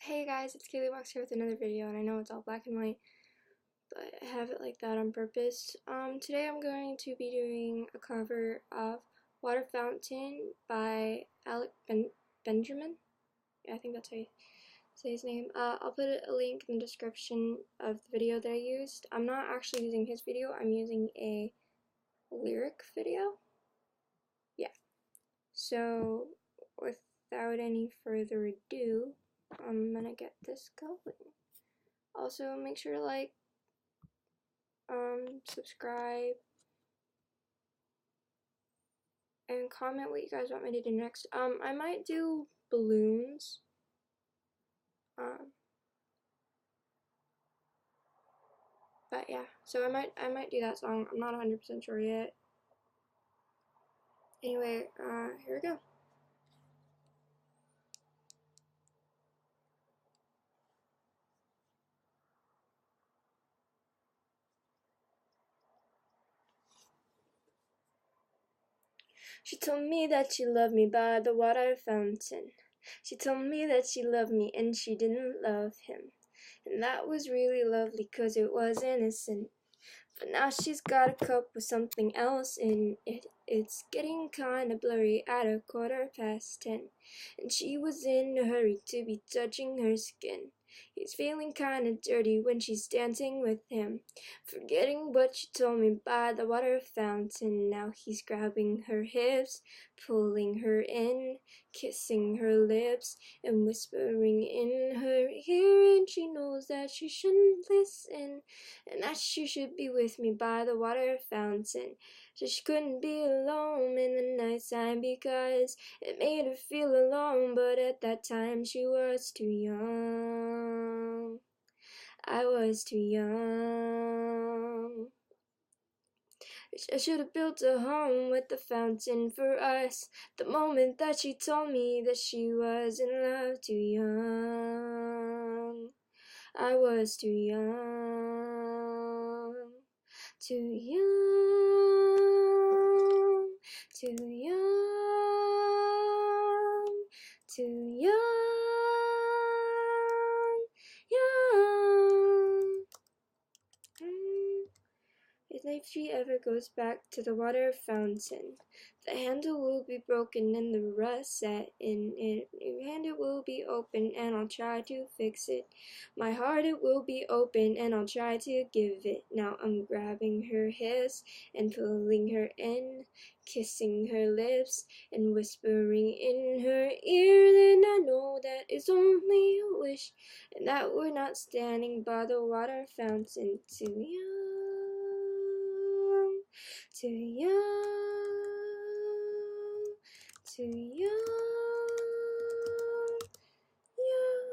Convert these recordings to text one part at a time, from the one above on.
Hey guys, it's Kayla here with another video, and I know it's all black and white, but I have it like that on purpose. Today I'm going to be doing a cover of Water Fountain by Benjamin. Yeah, I think that's how you say his name. I'll put a link in the description of the video that I used. I'm not actually using his video, I'm using a lyric video. Yeah. So, without any further ado, I'm gonna get this going. Also, make sure to like, subscribe, and comment what you guys want me to do next. I might do balloons. But yeah, so I might do that song. I'm not 100% sure yet. Anyway, here we go. She told me that she loved me by the water fountain. She told me that she loved me and she didn't love him. And that was really lovely 'cause it was innocent. But now she's got a cup with something else in it. It's getting kinda blurry at 10:15. And she was in a hurry to be touching her skin. He's feeling kinda dirty when she's dancing with him, forgetting what she told me by the water fountain. Now he's grabbing her hips, pulling her in, kissing her lips, and whispering in her ear. And she knows that she shouldn't listen, and that she should be with me by the water fountain. So she couldn't be alone in the nighttime because it made her feel alone, but at that time she was too young. I was too young. I should have built a home with the fountain for us. The moment that she told me that she was in love, too young. I was too young. Too young, too young, too young, young. If she ever goes back to the water fountain, the handle will be broken and the rust set in it. And it will be open and I'll try to fix it. My heart, it will be open and I'll try to give it. Now I'm grabbing her hips and pulling her in, kissing her lips and whispering in her ear. Then I know that it's only a wish, and that we're not standing by the water fountain. Too young, too young, too young, young.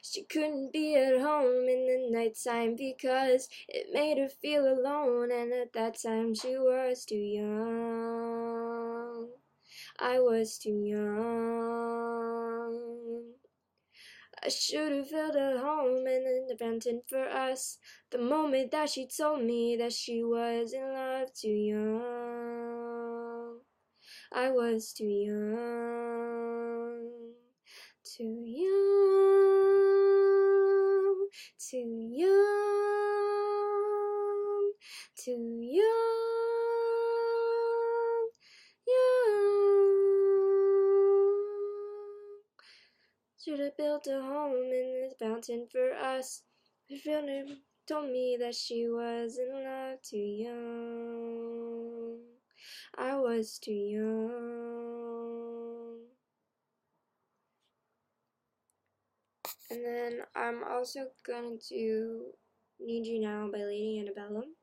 She couldn't be at home in the nighttime because it made her feel alone, and at that time she was too young. I was too young. I should have felt at home and independent for us. The moment that she told me that she was in love, too young. I was too young. Too young. Too young. Too young. Young. Should have built a home in this fountain for us. But Fiona told me that she was in love, too young. I was too young. And then I'm also gonna do Need You Now by Lady Antebellum.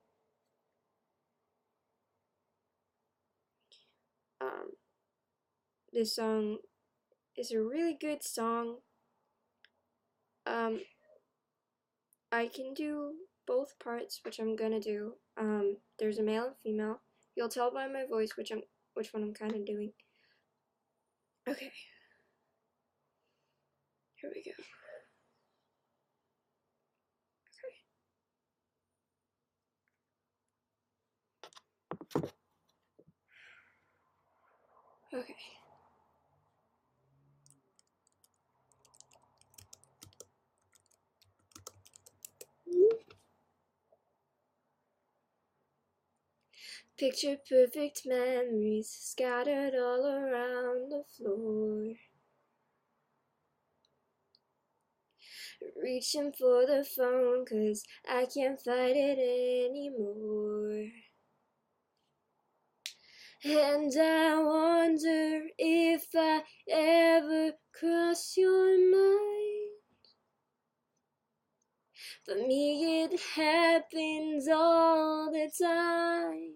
This song is a really good song. I can do both parts, which I'm gonna do. There's a male and female. You'll tell by my voice which one I'm kind of doing. Okay. Here we go. Okay. Picture perfect memories scattered all around the floor. Reaching for the phone 'cause I can't fight it anymore. And I wonder if I ever cross your mind. For me it happens all the time.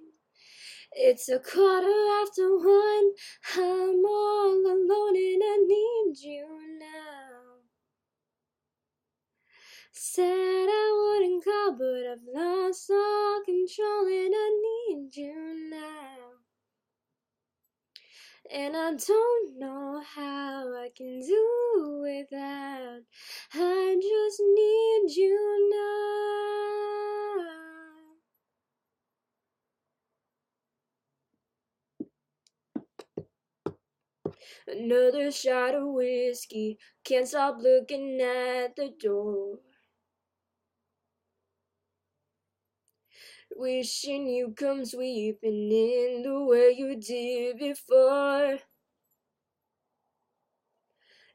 It's 1:15. I'm all alone and I need you now. Said I wouldn't call, but I've lost all control and I need you now. And I don't know how I can do without. I just need you now. Another shot of whiskey, can't stop looking at the door. Wishing you come sweeping in the way you did before.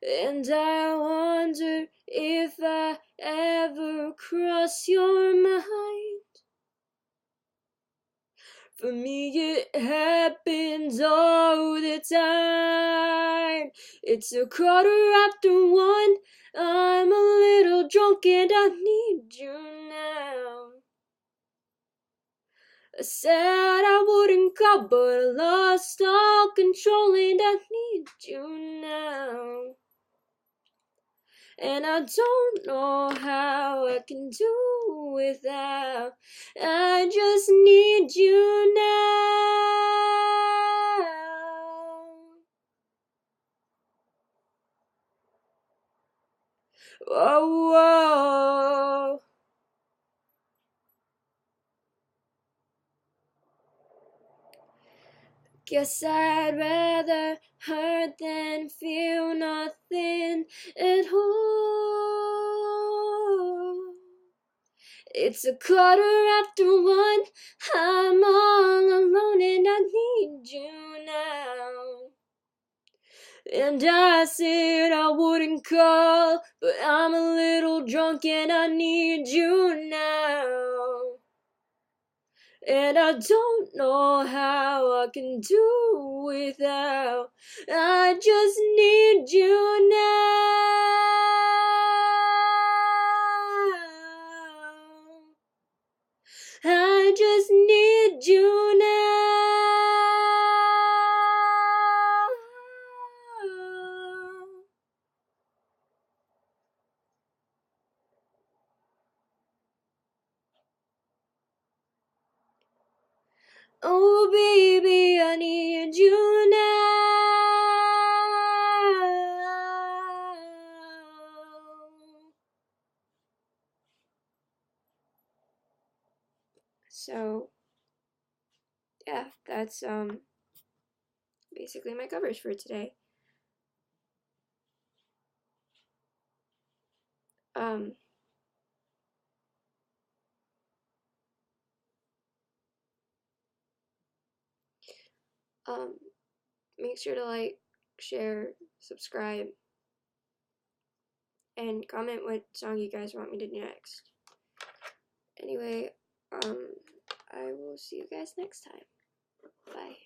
And I wonder if I ever cross your mind. For me it happens all the time. It's 1:15. I'm a little drunk and I need you now. I said I wouldn't call, but I lost all control and I need you now. And I don't know how I can do without. I just need you now. Oh, whoa. Guess I'd rather hurt than feel nothing at all. It's 1:15. I'm all alone and I need you now. And I said I wouldn't call, but I'm a little drunk and I need you now. And I don't know how I can do without. I just need you now. I just need you now. Oh baby, I need you now. So yeah, that's basically my covers for today. Make sure to like, share, subscribe, and comment what song you guys want me to do next. Anyway, I will see you guys next time. Bye.